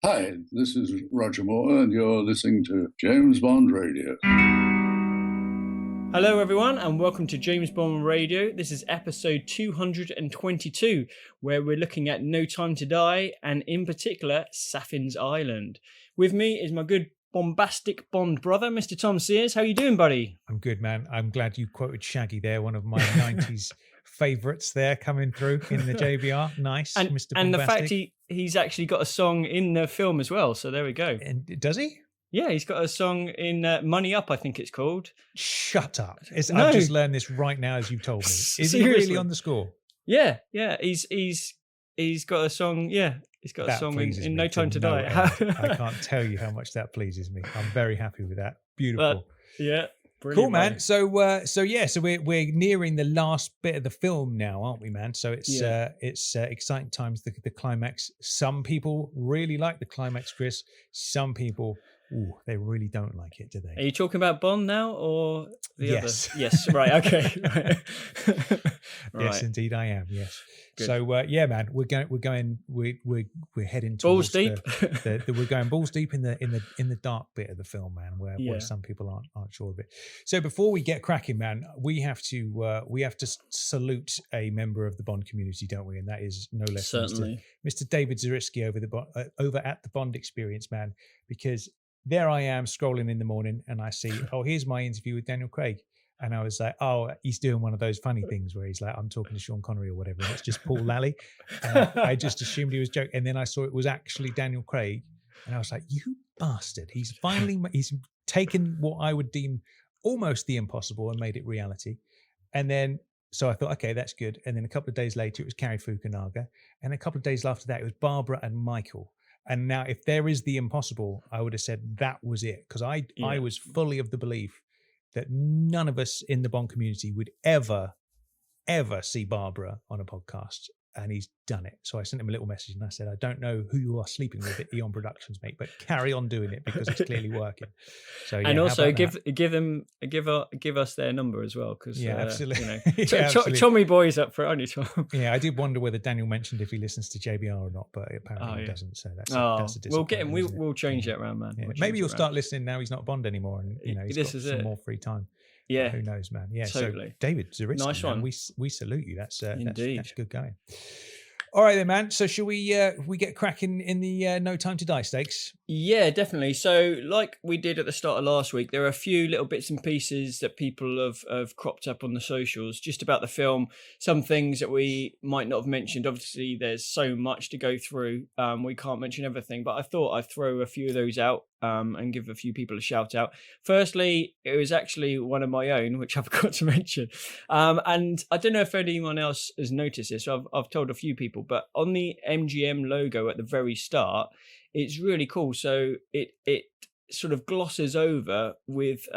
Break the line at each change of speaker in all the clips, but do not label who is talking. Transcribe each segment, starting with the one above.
Hi, this is Roger Moore, and you're listening to James Bond Radio.
Hello, everyone, and welcome to James Bond Radio. This is episode 222, where we're looking at No Time to Die, and in particular, Safin's Island. With me is my good bombastic Bond brother, Mr. Tom Sears. How you doing, buddy?
I'm good, man. I'm glad you quoted Shaggy there, one of my 90s favourites there coming through in the JBR. Nice,
and,
Mr.
And
Bombastic.
the fact he's actually got a song in the film as well, so there we go.
And does he?
Yeah, he's got a song in Money Up, I think it's called.
Shut up.
No.
I've just learned this right now as you've told me. Is
Seriously?
he really on the score?
Yeah. He's got a song, He's got a song in No Time to Die.
I can't tell you how much that pleases me. I'm very happy with that. Beautiful.
Yeah.
Cool, man. So we're nearing the last bit of the film now, aren't we, man? So it's exciting times. The climax. Some people really like the climax, Chris. Some people, they really don't like it, do they?
Are you talking about Bond now, or the
yes.
other? Yes. Right. Okay. Right.
Yes, indeed, I am. Yes.
Good.
So man, we're heading
balls
towards
deep.
we're going balls deep in the dark bit of the film, man, where some people aren't sure of it. So before we get cracking, man, we have to salute a member of the Bond community, don't we? And that is no less
certainly
Mr. David Zaritsky over at the Bond Experience, man, because there I am scrolling in the morning and I see, here's my interview with Daniel Craig. And I was like, he's doing one of those funny things where he's like, I'm talking to Sean Connery or whatever. And it's just Paul Lally. I just assumed he was joking. And then I saw it was actually Daniel Craig. And I was like, you bastard. He's taken what I would deem almost the impossible and made it reality. And then, so I thought, okay, that's good. And then a couple of days later, it was Cary Fukunaga. And a couple of days after that, it was Barbara and Michael. And now if there is the impossible, I would have said that was it. Because I was fully of the belief that none of us in the Bond community would ever see Barbara on a podcast, and he's done it. So I sent him a little message and I said, I don't know who you are sleeping with at Eon Productions, mate, but carry on doing it because it's clearly working. So
and also give us their number as well, because
absolutely.
Absolutely. Tommy Boy's up for it, only Tom.
Yeah, I did wonder whether Daniel mentioned if he listens to JBR or not, but apparently he doesn't. So that's a
we'll get him. We'll change that around, man.
Yeah. Maybe he'll start listening now. He's not Bond anymore, and he's got some more free time.
Yeah,
who knows, man? Yeah,
totally.
So David Zaritsky,
nice one.
We salute you. That's good going. All right then, man. So shall we get cracking in the No Time to Die stakes?
Yeah, definitely. So like we did at the start of last week, there are a few little bits and pieces that people have cropped up on the socials just about the film. Some things that we might not have mentioned. Obviously, there's so much to go through. We can't mention everything, but I thought I'd throw a few of those out and give a few people a shout out. Firstly, it was actually one of my own, which I forgot to mention. And I don't know if anyone else has noticed this. So I've told a few people, but on the MGM logo at the very start, it's really cool. So it sort of glosses over with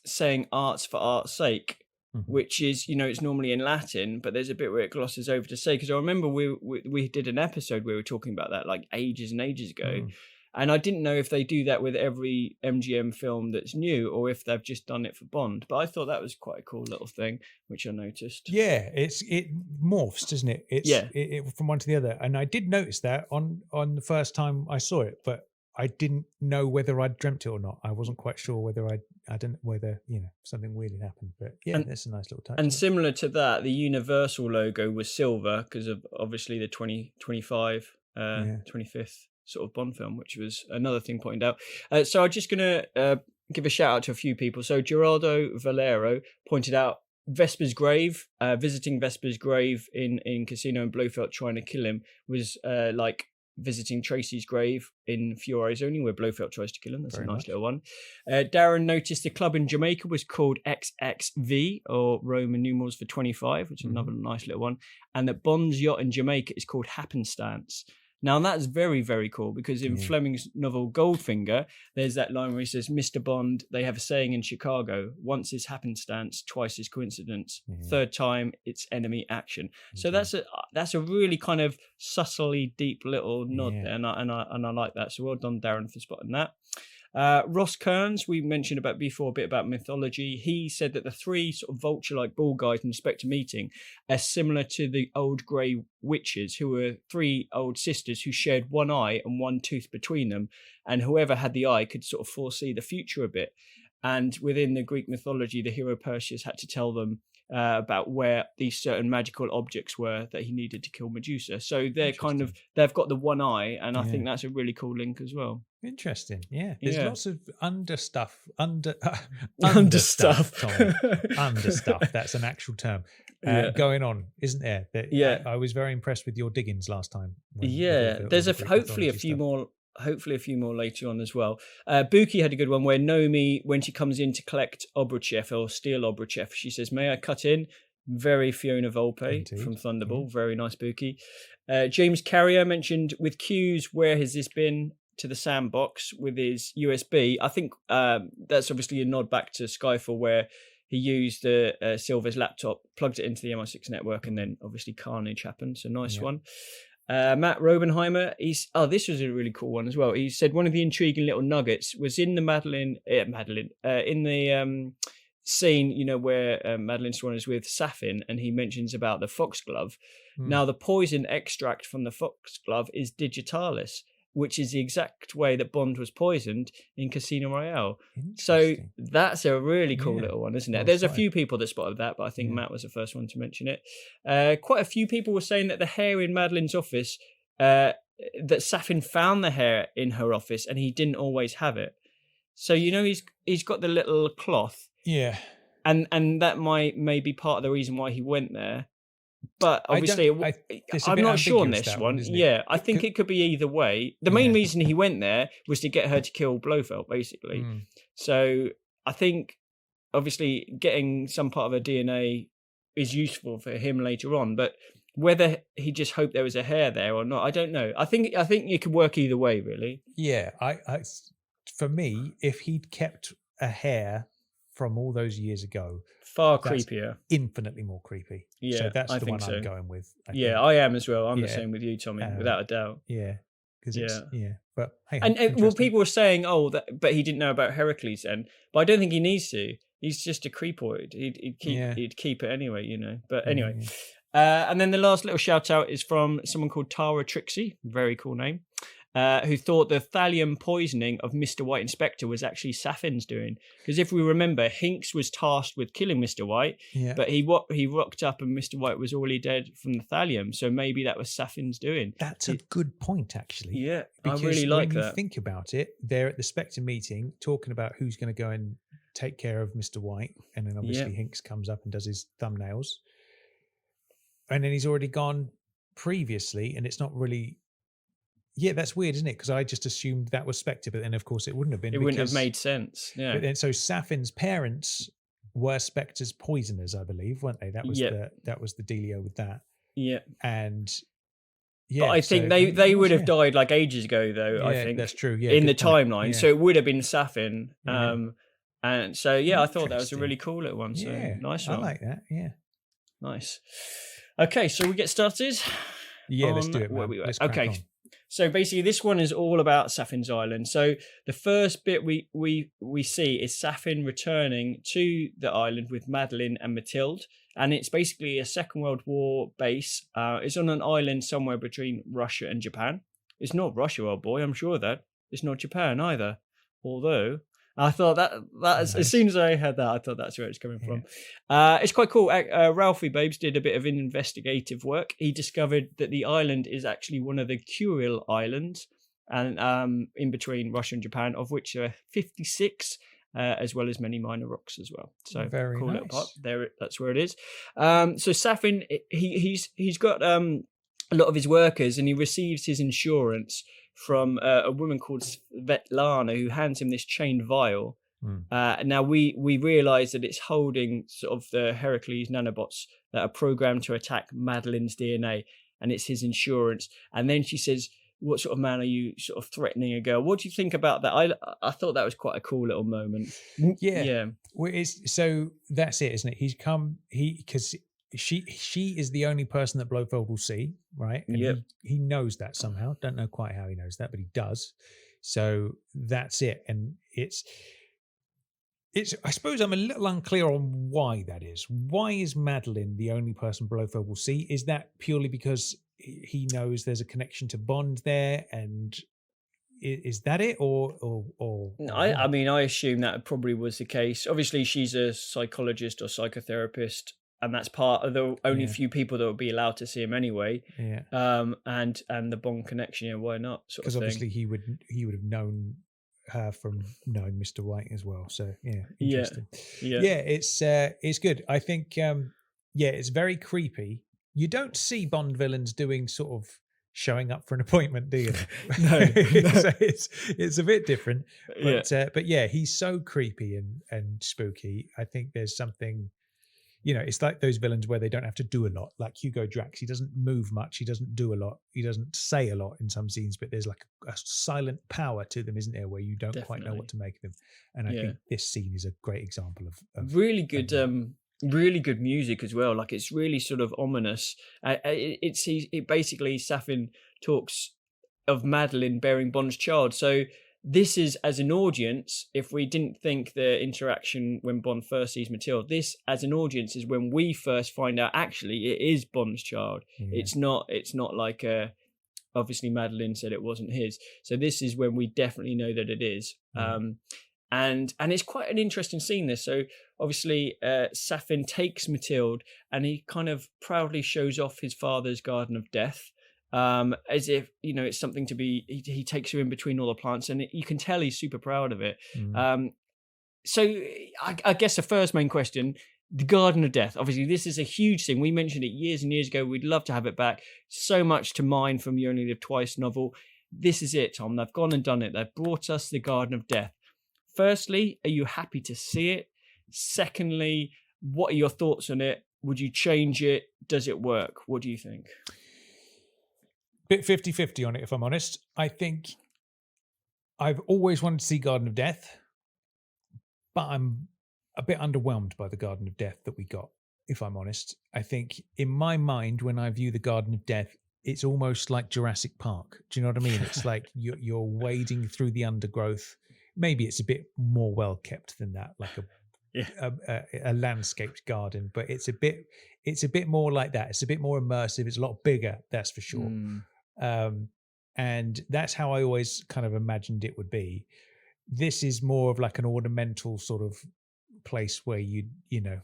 saying arts for art's sake, which is, it's normally in Latin, but there's a bit where it glosses over to say, because I remember we did an episode where we were talking about that like ages and ages ago. And I didn't know if they do that with every MGM film that's new or if they've just done it for Bond. But I thought that was quite a cool little thing, which I noticed.
Yeah, it morphs, doesn't it? It from one to the other. And I did notice that on the first time I saw it, but I didn't know whether I'd dreamt it or not. I wasn't quite sure whether whether something weird had happened. But yeah, that's a nice little touch.
And similar to that, the Universal logo was silver because of obviously the 2025, 25th. Sort of Bond film, which was another thing pointed out. So I'm just going to give a shout out to a few people. So Geraldo Valero pointed out Vesper's grave, visiting Vesper's grave in Casino and Blofeld trying to kill him was like visiting Tracy's grave in Few Eyes Only, where Blofeld tries to kill him. That's very a nice little one. Darren noticed the club in Jamaica was called XXV, or Roman numerals for 25, which is another nice little one. And that Bond's yacht in Jamaica is called Happenstance. Now, that's very, very cool because in Fleming's novel Goldfinger, there's that line where he says, Mr. Bond, they have a saying in Chicago, once is happenstance, twice is coincidence, third time it's enemy action. So that's a really kind of subtly deep little nod there, and I like that. So well done, Darren, for spotting that. Ross Kearns, we mentioned about before a bit about mythology. He said that the 3 sort of vulture-like ball guys in Spectre meeting are similar to the old grey witches, who were 3 old sisters who shared one eye and one tooth between them, and whoever had the eye could sort of foresee the future a bit. And within the Greek mythology, the hero Perseus had to tell them about where these certain magical objects were that he needed to kill Medusa. So they've got the one eye, and I think that's a really cool link as well.
Interesting. Yeah. There's lots of understuff.
Understuff.
Tommy. Understuff. That's an actual term. Going on, isn't there? I was very impressed with your diggings last time.
There's hopefully a few more later on as well. Buki had a good one where Nomi, when she comes in to collect Obruchev or steal Obruchev, she says, "May I cut in?" Very Fiona Volpe from Thunderball. Very nice, Buki. James Carrier mentioned, with Q's, where has this been, to the sandbox with his USB. I think that's obviously a nod back to Skyfall, where he used Silver's laptop, plugged it into the MI6 network, and then obviously carnage happened. So nice one. Matt Robenheimer, this was a really cool one as well. He said one of the intriguing little nuggets was in the in the scene, where Madeline Swan is with Safin, and he mentions about the foxglove. Now, the poison extract from the foxglove is digitalis, which is the exact way that Bond was poisoned in Casino Royale. So that's a really cool little one, isn't it? There's a few people that spotted that, but I think Matt was the first one to mention it. Quite a few people were saying that the hair in Madeline's office, that Safin found the hair in her office and he didn't always have it. So, he's got the little cloth.
Yeah.
And that may be part of the reason why he went there. But obviously, I'm not sure on this one. I think it could be either way. The main reason he went there was to get her to kill Blofeld, basically. So I think, obviously, getting some part of her DNA is useful for him later on. But whether he just hoped there was a hair there or not, I don't know. I think it could work either way, really.
Yeah, for me, if he'd kept a hair from all those years ago,
far creepier,
infinitely more creepy. So that's the one I'm going with.
I am as well. I'm the same with you, Tommy, without a doubt.
But hey,
and people were saying, but he didn't know about Heracles then. But I don't think he needs to. He's just a creepoid. He'd keep it anyway, But anyway, and then the last little shout out is from someone called Tara Trixie, very cool name. Who thought the thallium poisoning of Mr. White Inspector was actually Safin's doing. Because if we remember, Hinks was tasked with killing Mr. White, but he rocked up and Mr. White was already dead from the thallium. So maybe that was Safin's doing.
That's a good point, actually.
Yeah,
because
I really like that.
When you think about it, they're at the Spectre meeting talking about who's going to go and take care of Mr. White. And then obviously Hinks comes up and does his thumbnails. And then he's already gone previously, and it's not really... Yeah, that's weird, isn't it? Because I just assumed that was Spectre, but then of course it wouldn't have been.
It wouldn't have made sense. Yeah.
But then, so Safin's parents were Spectre's poisoners, I believe, weren't they? That was the dealio with that. Yeah. And
but I think they would have died like ages ago, though. I think
that's true. Yeah,
in the timeline, so it would have been Safin. And so I thought that was a really cool little one. So nice one.
I like that. Yeah.
Nice. Okay, so we get started.
Yeah, let's do it.
Okay. So basically, this one is all about Safin's Island. So the first bit we see is Safin returning to the island with Madeline and Mathilde, and it's basically a Second World War base. It's on an island somewhere between Russia and Japan. It's not Russia, old boy. I'm sure of that. It's not Japan either. Although I thought that as soon as I heard that, I thought that's where it's coming from. It's quite cool. Ralphie Babes did a bit of investigative work. He discovered that the island is actually one of the Kuril Islands, and in between Russia and Japan, of which there are 56, as well as many minor rocks as well. So
very
cool
nice.
little part. There, that's where it is. So Safin, he's got a lot of his workers, and he receives his insurance from a woman called Svetlana, who hands him this chained vial. Now we realise that it's holding sort of the Heracles nanobots that are programmed to attack Madeline's DNA, and it's his insurance. And then she says, "What sort of man are you sort of threatening a girl?" What do you think about that? I thought that was quite a cool little moment.
Yeah. Well, so that's it, isn't it? Because she is the only person that Blofeld will see, right? And
Yep.
he knows that somehow. Don't know quite how he knows that, but he does. So that's it. And it's I suppose I'm a little unclear on why that is. Why is Madeline the only person Blofeld will see? Is that purely because he knows there's a connection to Bond there, and is that it, or
I mean, I assume that probably was the case. Obviously, she's a psychologist or psychotherapist, and that's part of the only few people that would be allowed to see him anyway.
Yeah.
And the Bond connection, yeah, why not? Because
obviously he would have known her from knowing Mr. White as well. So yeah, interesting.
Yeah.
It's good. I think it's very creepy. You don't see Bond villains doing sort of showing up for an appointment, do you?
No.
So it's a bit different. But yeah, he's so creepy and spooky. I think there's something, it's like those villains where they don't have to do a lot, like Hugo Drax. He doesn't move much. He doesn't do a lot. He doesn't say a lot in some scenes, but there's like a silent power to them, isn't there, where you don't quite know what to make of them. And I think this scene is a great example of
really good, really good music as well. Like, it's really sort of ominous. It basically, Safin talks of Madeline bearing Bond's child. So this is, as an audience, if we didn't think the interaction when Bond first sees Matilda, this as an audience is when we first find out actually it is Bond's child. Yeah. It's not like obviously Madeline said it wasn't his. So this is when we definitely know that it is. And it's quite an interesting scene, this. So obviously Safin takes Matilda and he kind of proudly shows off his father's garden of death. As if, it's something to be, he takes her in between all the plants, and you can tell he's super proud of it. So I guess the first main question, the Garden of Death, obviously this is a huge thing. We mentioned it years and years ago. We'd love to have it back. So much to mine from You Only Live Twice novel. This is it, Tom. They've gone and done it. They've brought us the Garden of Death. Firstly, are you happy to see it? Secondly, what are your thoughts on it? Would you change it? Does it work? What do you think?
Bit 50-50 on it, if I'm honest. I think I've always wanted to see Garden of Death, but I'm a bit underwhelmed by the Garden of Death that we got, if I'm honest. I think in my mind, when I view the Garden of Death, it's almost like Jurassic Park. Do you know what I mean? It's like you're wading through the undergrowth. Maybe it's a bit more well kept than that, like a landscaped garden, but it's a bit more like that. It's a bit more immersive. It's a lot bigger, that's for sure. And that's how I always kind of imagined it would be. This is more of like an ornamental sort of place where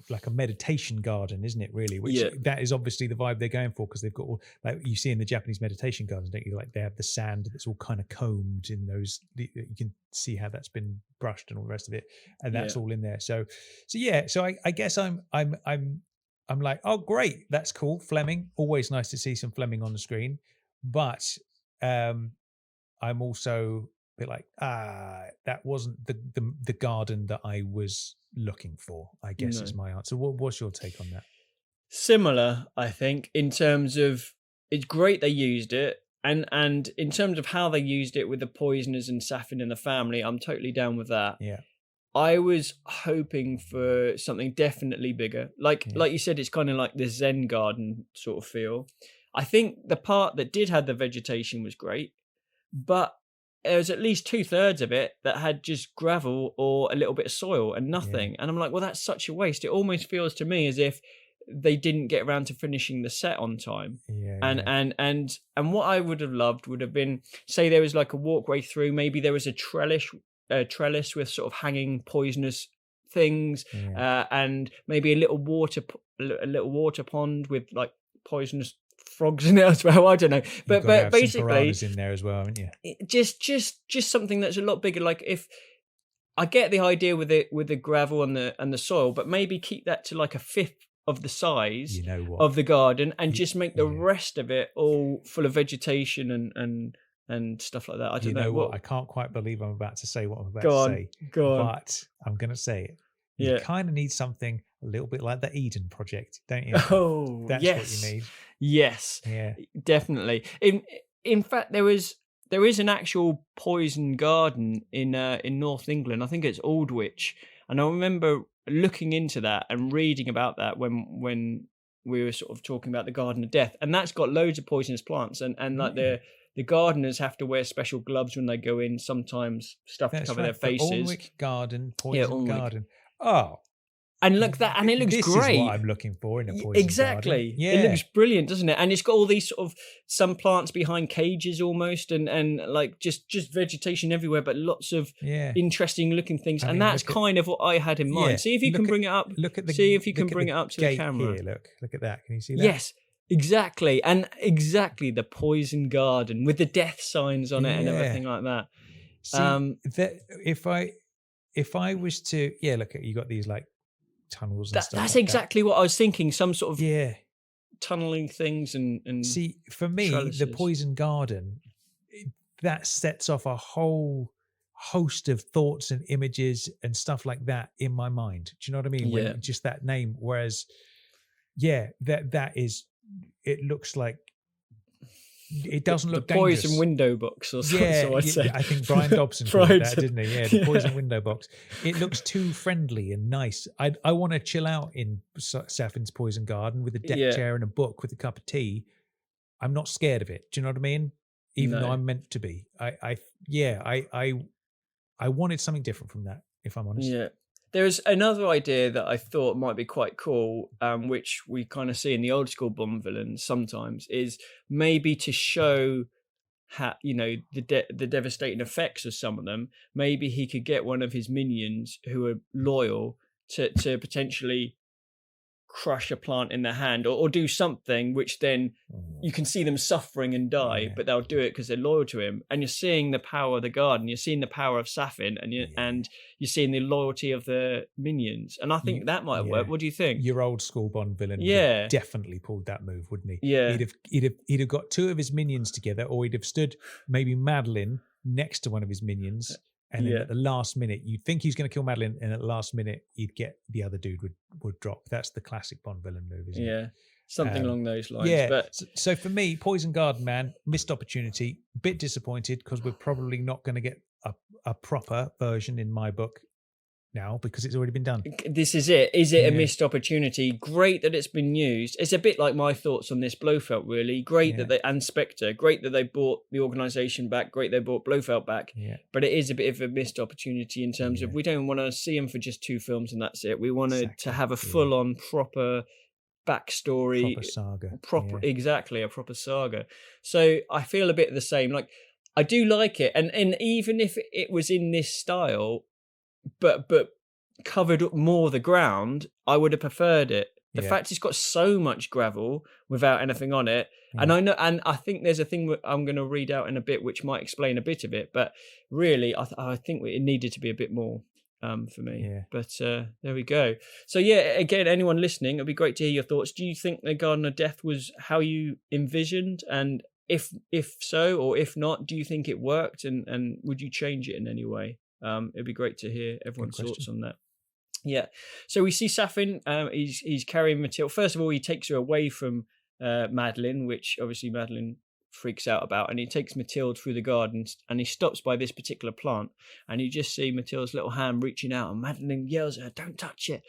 like a meditation garden, isn't it, really? Which that is obviously the vibe they're going for, because they've got all, like you see in the Japanese meditation gardens, don't you? Like they have the sand that's all kind of combed in those, you can see how that's been brushed and all the rest of it, and that's all in there. So I guess I'm like, oh great, that's cool. Fleming, always nice to see some Fleming on the screen, but I'm also a bit like, that wasn't the garden that I was looking for, I guess. Is my answer. What's your take on that?
Similar, I think, in terms of, it's great they used it, and in terms of how they used it with the poisoners and Safin and the family, I'm totally down with that.
Yeah.
I was hoping for something definitely bigger. Like you said, it's kind of like the Zen garden sort of feel. I think the part that did have the vegetation was great, but there was at least 2/3 of it that had just gravel or a little bit of soil and nothing. And I'm like, well, that's such a waste. It almost feels to me as if they didn't get around to finishing the set on time. And what I would have loved would have been, say there was like a walkway through, maybe there was a trellis with sort of hanging poisonous things, and maybe a little water pond with like poisonous frogs in it as well. I don't know, but basically
in there as well, haven't you?
Just something that's a lot bigger. Like, if I get the idea with the gravel and the soil, but maybe keep that to like a fifth of the size of the garden, and just make the rest of it all full of vegetation and stuff like that. I don't know what.
I can't quite believe I'm about to say what I'm about to say.
Go on.
But I'm going to say it. You kind of need something a little bit like the Eden Project, don't you?
Oh,
that's what you need.
Yes, definitely. In fact, there is an actual poison garden in North England. I think it's Aldwych, and I remember looking into that and reading about that when we were sort of talking about the Garden of Death, and that's got loads of poisonous plants, and like the gardeners have to wear special gloves when they go in, sometimes stuff to cover their faces.
The Alnwick Garden, Poison Garden. Oh.
And look that, and it looks
this
great.
This is what I'm looking for in a poison
exactly.
garden. Yeah.
It looks brilliant, doesn't it? And it's got all these sort of some plants behind cages almost, and like just vegetation everywhere, but lots of interesting looking things. And that's kind of what I had in mind. See if you can bring it up. See if you can bring it up to the camera.
Here, look at that. Can you see that?
Yes. Exactly, and exactly the poison garden with the death signs on it and everything like that.
See, if I was to look at you got these like tunnels and stuff.
That's like exactly what I was thinking. Some sort of tunneling things and
see, for me, trellises. The poison garden that sets off a whole host of thoughts and images and stuff like that in my mind. Do you know what I mean? When just that name. Whereas, that is. It looks like it doesn't look
the
dangerous.
Poison window box or something. So I'd say.
I think Brian Dobson called that, didn't he? Yeah, the poison window box. It looks too friendly and nice. I want to chill out in Safin's poison garden with a deck chair and a book with a cup of tea. I'm not scared of it. Do you know what I mean? Even though I'm meant to be. I wanted something different from that, if I'm honest.
Yeah. There's another idea that I thought might be quite cool, which we kind of see in the old school Bond villains sometimes, is maybe to show how, the devastating effects of some of them. Maybe he could get one of his minions who are loyal to potentially crush a plant in their hand or do something which then you can see them suffering and die, but they'll do it because they're loyal to him. And you're seeing the power of the garden, you're seeing the power of Safin, and you're seeing the loyalty of the minions. And I think that might work. What do you think?
Your old school Bond villain would have definitely pulled that move, wouldn't he?
Yeah.
He'd have got two of his minions together, or he'd have stood maybe Madeline next to one of his minions. And then at the last minute, you'd think he's going to kill Madeline, and at the last minute, you'd get the other dude would drop. That's the classic Bond villain move, isn't it?
Yeah, something along those lines.
Yeah.
But
so for me, Poison Garden, man, missed opportunity. Bit disappointed because we're probably not going to get a proper version in my book now because it's already been done.
This is it. Is it a missed opportunity? Great that it's been used. It's a bit like my thoughts on this Blofeld, really. Great that and Spectre. Great that they brought the organisation back. Great they brought Blofeld back. Yeah. But it is a bit of a missed opportunity in terms of we don't want to see him for just 2 films and that's it. We wanted to have a full-on proper backstory.
Proper saga.
Exactly, a proper saga. So I feel a bit the same. Like, I do like it. And even if it was in this style, but covered up more the ground, I would have preferred it. The fact it's got so much gravel without anything on it, and I know, and I think there's a thing I'm going to read out in a bit which might explain a bit of it, but really I think it needed to be a bit more for me. Yeah. But there we go. So again, anyone listening, it'd be great to hear your thoughts. Do you think the Garden of Death was how you envisioned, and if so, or if not, do you think it worked, and would you change it in any way? It'd be great to hear everyone's thoughts on that. Yeah. So we see Safin. He's carrying Mathilde. First of all, he takes her away from Madeline, which obviously Madeline freaks out about, and he takes Mathilde through the garden, and he stops by this particular plant, and you just see Mathilde's little hand reaching out, and Madeline yells at her, "Don't touch it!"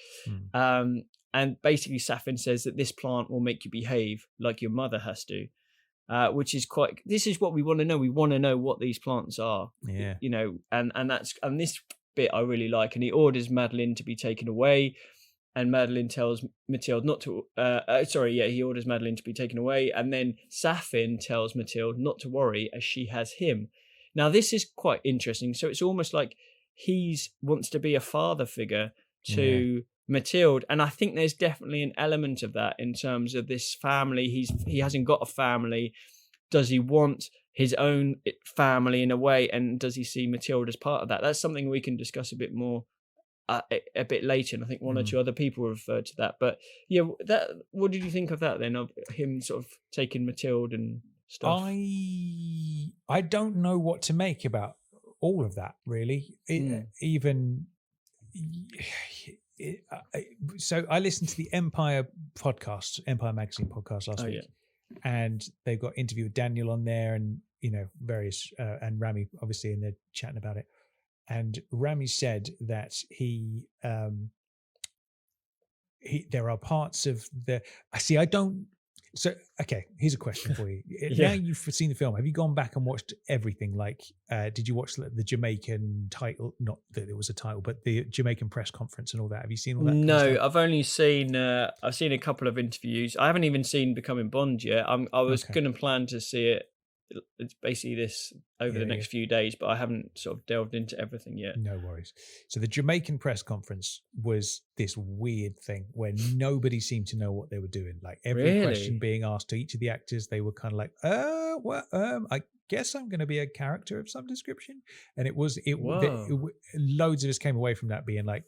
And basically, Safin says that this plant will make you behave like your mother has to. Which is this is what we want to know. We want to know what these plants are. Yeah. And this bit I really like. And he orders Madeline to be taken away, and Madeline tells Mathilde not to. He orders Madeline to be taken away, and then Safin tells Mathilde not to worry, as she has him. Now this is quite interesting. So it's almost like he wants to be a father figure to Mathilde, and I think there's definitely an element of that in terms of this family. He hasn't got a family. Does he want his own family in a way, and does he see Mathilde as part of that? That's something we can discuss a bit more a bit later, and I think one or two other people referred to that. But what did you think of that then, of him sort of taking Mathilde and stuff?
I don't know what to make about all of that, really. So I listened to the Empire Magazine podcast last week, and they've got interview with Daniel on there, and various and Rami obviously, and they're chatting about it. And Rami said that he there are parts of the. I see. I don't. So okay, here's a question for you.
Yeah.
Now you've seen the film, have you gone back and watched everything? Like, did you watch the Jamaican title? Not that it was a title, but the Jamaican press conference and all that. Have you seen all that?
No,
kind of stuff?
I've only seen I've seen a couple of interviews. I haven't even seen Becoming Bond yet. I was
Okay.
going to plan to see it. It's basically this over the next few days, but I haven't sort of delved into everything yet.
No worries. So the Jamaican press conference was this weird thing where nobody seemed to know what they were doing. Like every question being asked to each of the actors, they were kind of like, well, I guess I'm going to be a character of some description. And loads of us came away from that being like,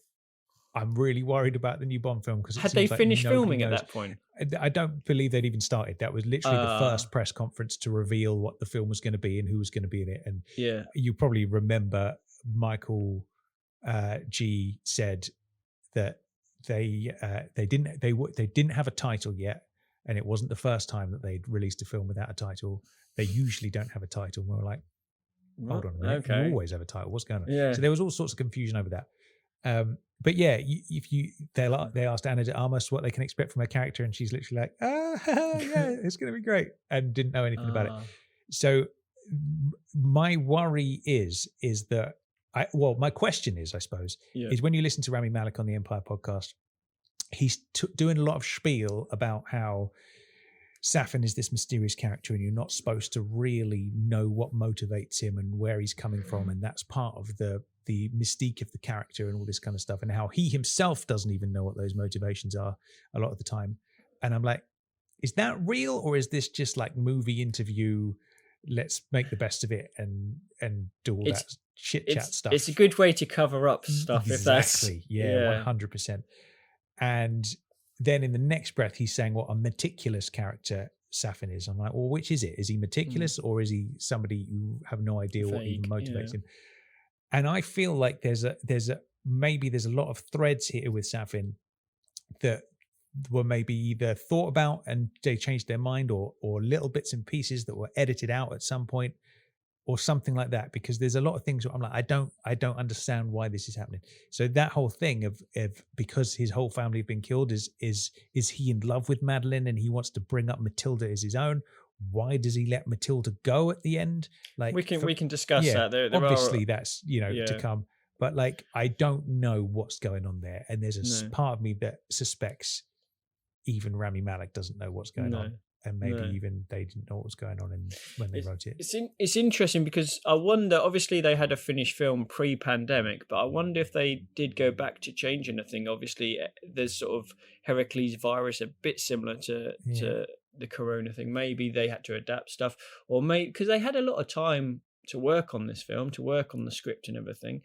I'm really worried about the new Bond film because
had they finished filming at that point?
I don't believe they'd even started. That was literally the first press conference to reveal what the film was going to be and who was going to be in it. And you probably remember Michael G said that they didn't have a title yet, and it wasn't the first time that they'd released a film without a title. They usually don't have a title. And we were like, hold on a minute, you always have a title. What's going on?
Yeah.
So there was all sorts of confusion over that. But yeah, they asked Anna de Armas what they can expect from her character, and she's literally like, yeah, it's going to be great, and didn't know anything about it. So my worry is that my question is, I suppose, is when you listen to Rami Malek on the Empire podcast, he's doing a lot of spiel about how Safin is this mysterious character and you're not supposed to really know what motivates him and where he's coming from, and that's part of the mystique of the character and all this kind of stuff, and how he himself doesn't even know what those motivations are a lot of the time. And I'm like, is that real, or is this just like movie interview, let's make the best of it and do all that chit chat stuff?
It's a good way to cover up stuff.
Exactly.
If that's
100%. And then in the next breath, he's saying what a meticulous character Safin is. I'm like, well, which is it? Is he meticulous or is he somebody you have no idea what even motivates him? And I feel like there's a lot of threads here with Safin that were maybe either thought about and they changed their mind, or little bits and pieces that were edited out at some point, or something like that, because there's a lot of things where I'm like, I don't understand why this is happening. So that whole thing of because his whole family have been killed, is he in love with Madeline and he wants to bring up Matilda as his own? Why does he let Matilda go at the end? Like
we can discuss that. There
obviously that's to come, but like I don't know what's going on there, and there's a part of me that suspects even Rami Malek doesn't know what's going on. And maybe even they didn't know what was going on when they wrote it.
It's interesting because I wonder, obviously they had a finished film pre-pandemic, but I wonder if they did go back to change anything. Obviously there's sort of Heracles virus, a bit similar to the corona thing. Maybe they had to adapt stuff, or maybe because they had a lot of time to work on this film, to work on the script and everything.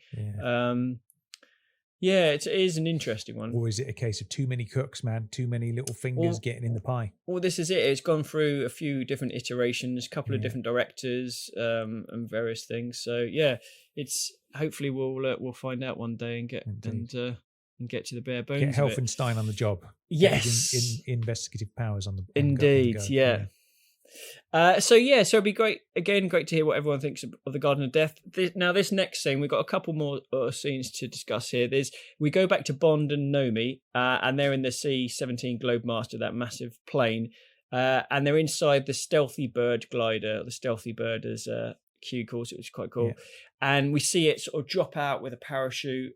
It is an interesting one.
Or is it a case of too many cooks, man? Too many little fingers getting in the pie?
Well, this is it. It's gone through a few different iterations, a couple of different directors, and various things. So it's hopefully we'll find out one day and get and get to the bare bones.
Get Helfenstein on the job.
Yes,
in investigative powers on the
indeed.
On the go.
Yeah. So it'd be great to hear what everyone thinks of the Garden of Death. Now, this next scene, we've got a couple more scenes to discuss here. We go back to Bond and Nomi, and they're in the C-17 Globemaster, that massive plane, and they're inside the Stealthy Bird glider, the Stealthy Bird as Q calls it, which is quite cool. And we see it sort of drop out with a parachute.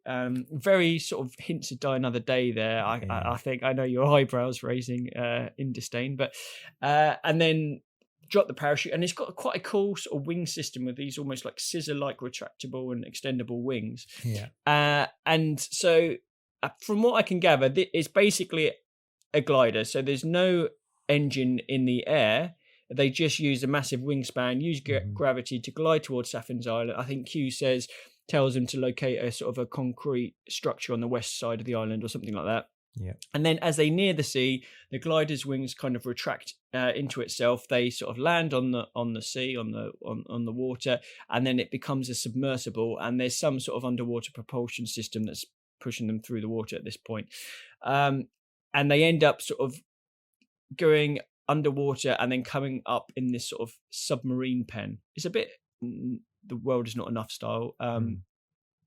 Very sort of hints of Die Another Day there. I think I know your eyebrows raising in disdain, but and then drop the parachute, and it's got quite a cool sort of wing system with these almost like scissor-like retractable and extendable wings. And so from what I can gather, it's basically a glider. So there's no engine in the air. They just use a massive wingspan, use gravity to glide towards Safin's Island. I think Q tells them to locate a sort of a concrete structure on the west side of the island or something like that. And then as they near the sea, the glider's wings kind of retract into itself. They sort of land on the sea, on the water, and then it becomes a submersible. And there's some sort of underwater propulsion system that's pushing them through the water at this point. And they end up sort of going underwater and then coming up in this sort of submarine pen. It's a bit The World Is Not Enough style.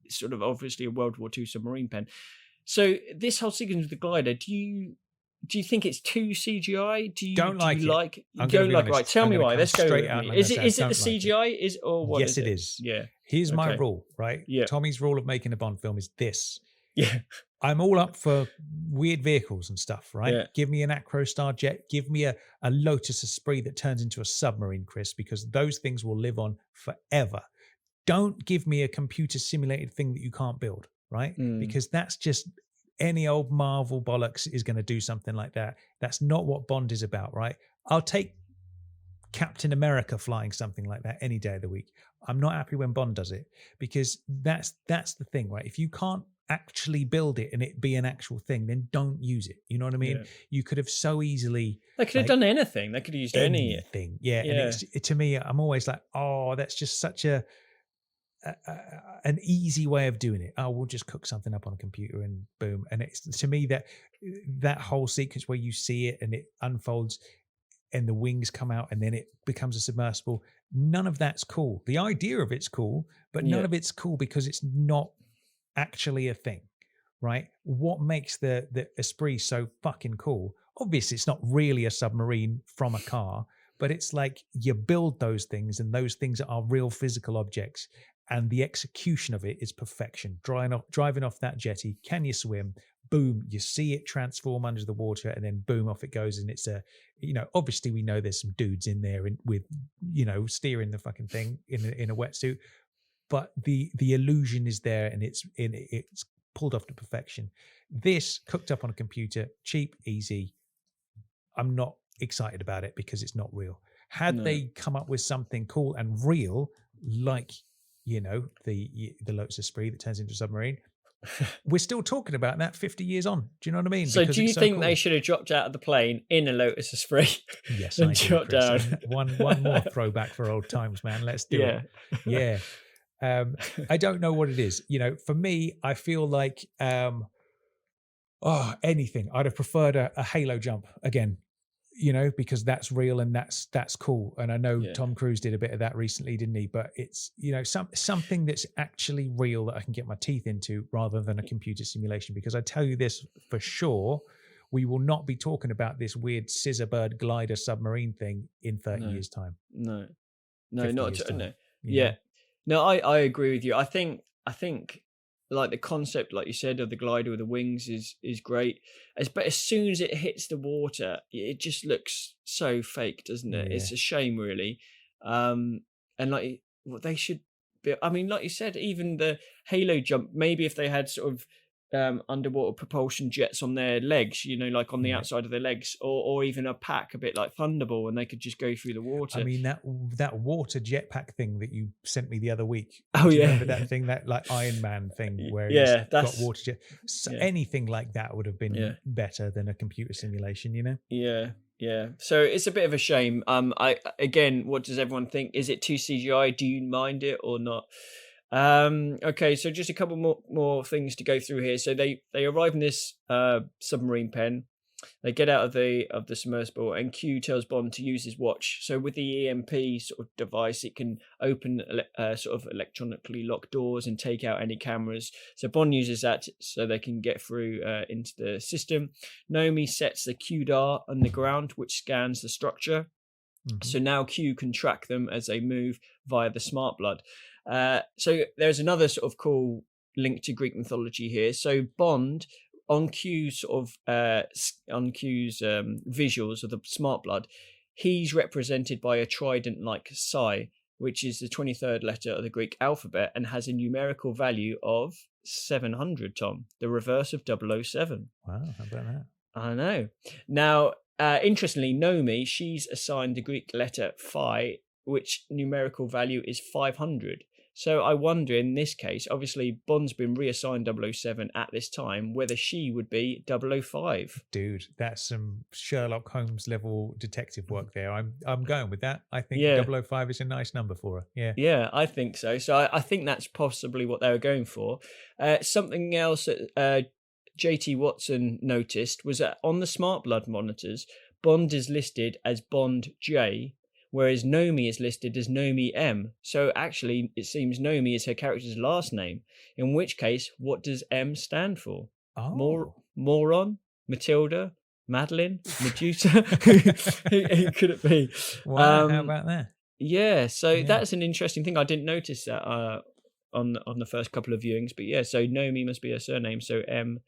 It's sort of obviously a World War II submarine pen. So this whole sequence with the glider, do you think it's too CGI? Do you
don't like
you
it.
like?
I'm
don't like?
honest.
Right, tell me why. Let's go
straight
with
out.
me. Is it the
like
CGI?
it.
Is or what?
Yes,
is
it
it
is.
Yeah.
Here's my
Okay.
rule, right?
Yeah.
Tommy's rule of making a Bond film is this.
Yeah.
I'm all up for weird vehicles and stuff, right?
Yeah.
Give me an Acrostar jet. Give me a Lotus Esprit that turns into a submarine, Chris, because those things will live on forever. Don't give me a computer simulated thing that you can't build, right? Because that's just any old Marvel bollocks is going to do something like that. That's not what Bond is about, right? I'll take Captain America flying something like that any day of the week. I'm not happy when Bond does it, because that's the thing, right? If you can't actually build it and it be an actual thing, then don't use it. You know what I mean?
Yeah.
You could have so easily.
They could have done anything. They could have used
anything. Yeah.
Yeah.
And to me, I'm always like, oh, that's just such an easy way of doing it. Oh, we'll just cook something up on a computer and boom. And it's, to me, that whole sequence where you see it and it unfolds and the wings come out and then it becomes a submersible, none of that's cool. The idea of it's cool, but none of it's cool because it's not actually a thing, right? What makes the Esprit so fucking cool? Obviously, it's not really a submarine from a car, but it's like you build those things and those things are real physical objects, and the execution of it is perfection. Driving off that jetty, can you swim? Boom, you see it transform under the water, and then boom, off it goes. And it's obviously we know there's some dudes in there with steering the fucking thing in a wetsuit, but the illusion is there, and it's pulled off to perfection. This cooked up on a computer, cheap, easy. I'm not excited about it because it's not real. Had they come up with something cool and real, like the Lotus Esprit that turns into a submarine, we're still talking about that 50 years on. Do you know what I mean?
So
because
do you think
cool.
they should have dropped out of the plane in a Lotus Esprit?
Yes,
and
I do,
dropped
Chris.
down.
One more throwback for old times, man. Let's do it. Yeah. I don't know what it is. For me, I feel like anything. I'd have preferred a halo jump again, because that's real and that's cool. And I know Tom Cruise did a bit of that recently, didn't he? But it's something that's actually real that I can get my teeth into rather than a computer simulation. Because I tell you this for sure, we will not be talking about this weird scissor bird glider submarine thing in 30 years' time.
No, not no.
Yeah.
No, I agree with you. I think like the concept, like you said, of the glider with the wings is great. But as soon as it hits the water, it just looks so fake, doesn't it? It's a shame, really. And like they should be. I mean, like you said, even the halo jump. Maybe if they had sort of underwater propulsion jets on their legs, like on the outside of their legs, or even a pack a bit like Thunderball, and they could just go through the water.
I mean, that water jetpack thing that you sent me the other week.
Oh yeah,
remember that thing, that like Iron Man thing where he's got water jet. So anything like that would have been better than a computer simulation,
Yeah. So it's a bit of a shame. What does everyone think? Is it too CGI? Do you mind it or not? Okay, so just a couple more things to go through here. So they arrive in this submarine pen. They get out of the submersible, and Q tells Bond to use his watch. So with the EMP sort of device, it can open sort of electronically locked doors and take out any cameras. So Bond uses that so they can get through into the system. Nomi sets the QDAR on the ground, which scans the structure. Mm-hmm. So now Q can track them as they move via the smart blood. So there's another sort of cool link to Greek mythology here. So Bond, on Q's visuals of the smart blood, he's represented by a trident-like psi, which is the 23rd letter of the Greek alphabet and has a numerical value of 700, Tom, the reverse of 007.
Wow, how about that?
I know. Now, interestingly, Nomi, she's assigned the Greek letter phi, which numerical value is 500. So I wonder, in this case, obviously Bond's been reassigned 007 at this time, whether she would be 005.
Dude, that's some Sherlock Holmes level detective work there. I'm going with that. I think 005 is a nice number for her. Yeah.
Yeah, I think so. So I think that's possibly what they were going for. Something else that JT Watson noticed was that on the smart blood monitors, Bond is listed as Bond J, whereas Nomi is listed as Nomi M. So actually, it seems Nomi is her character's last name, in which case, what does M stand for? Moron, Matilda, Madeline, Medusa. Who could it be?
Wow, how about that?
Yeah, so that's an interesting thing. I didn't notice that on the first couple of viewings, but yeah, so Nomi must be her surname. So who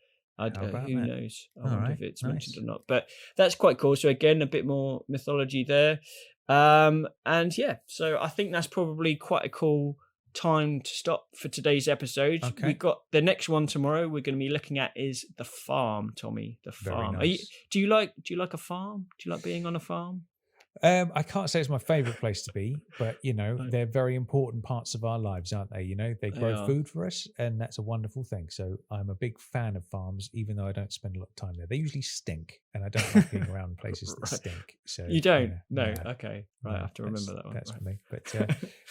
knows? I wonder if it's mentioned or not. But that's quite cool. So again, a bit more mythology there. And yeah, so I think that's probably quite a cool time to stop for today's episode.
Okay.
We've got the next one tomorrow we're going to be looking at is the farm, Tommy. The farm.
Very nice.
Do you like a farm? Do you like being on a farm?
I can't say it's my favorite place to be, but they're very important parts of our lives, aren't they? They grow food for us, and that's a wonderful thing. So I'm a big fan of farms, even though I don't spend a lot of time there. They usually stink, and I don't like being around places that stink. So
you don't? No. Okay. Right. I have to remember that one.
That's for me. But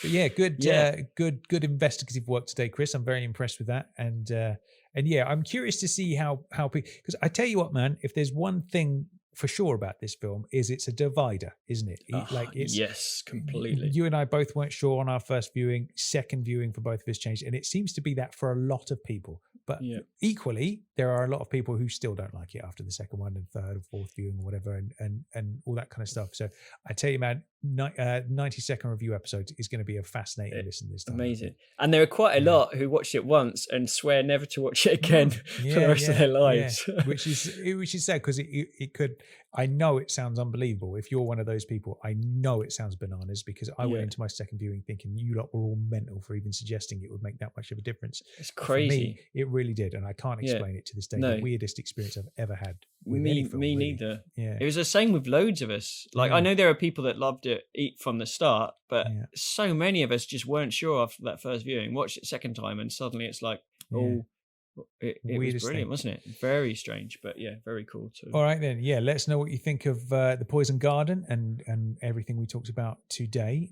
yeah, good investigative work today, Chris. I'm very impressed with that, and yeah, I'm curious to see how people. Because I tell you what, man, if there's one thing for sure about this film is it's a divider, isn't it?
Yes, completely.
You and I both weren't sure on our first viewing. Second viewing for both of us changed, and it seems to be that for a lot of people. But equally, there are a lot of people who still don't like it after the second one and third and fourth viewing or whatever, and all that kind of stuff. So I tell you, man, 90-second review episode is going to be a fascinating listen this time.
Amazing. And there are quite a lot who watched it once and swear never to watch it again for the rest of their lives.
Yeah. which is sad, because it could. I know it sounds unbelievable. If you're one of those people, I know it sounds bananas, because I went into my second viewing thinking you lot were all mental for even suggesting it would make that much of a difference.
It's crazy.
For me, it really did, and I can't explain it to this day.
No.
The weirdest experience I've ever had.
Me
really.
neither.
Yeah.
It was the same with loads of us. Like I know there are people that loved it from the start, but so many of us just weren't sure after that first viewing. Watched it second time, and suddenly it's like, it was brilliant, wasn't it? Very strange, but yeah, very cool too.
All right then, let us know what you think of the Poison Garden and everything we talked about today.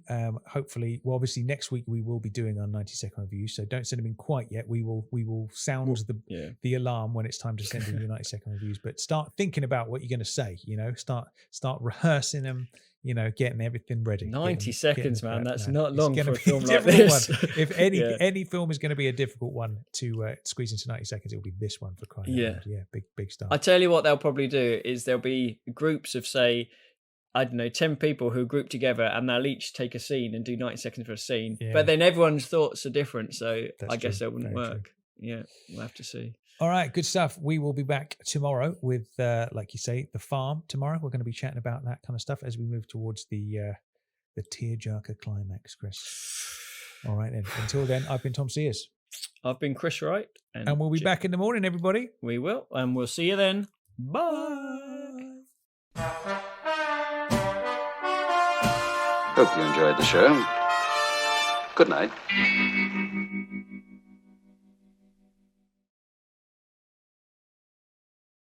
Hopefully, well, obviously next week we will be doing our 90-second review, so don't send them in quite yet. We will sound the alarm when it's time to send in your 90-second reviews, but start thinking about what you're going to say. Start rehearsing them. Getting everything ready.
90 seconds, man. That's not long for a film like this.
If any film is going to be a difficult one to squeeze into 90 seconds, it'll be this one, for crying out loud. Yeah, big stuff.
I tell you what they'll probably do is there'll be groups of, say, I don't know, 10 people who group together, and they'll each take a scene and do 90 seconds for a scene. Yeah. But then everyone's thoughts are different, so I guess that wouldn't work. True. Yeah, we'll have to see.
All right, good stuff. We will be back tomorrow with, like you say, the farm. Tomorrow we're going to be chatting about that kind of stuff as we move towards the tearjerker climax, Chris. All right then. Until then, I've been Tom Sears.
I've been Chris Wright.
And we'll be back in the morning, everybody.
We will, and we'll see you then. Bye.
Hope you enjoyed the show. Good night.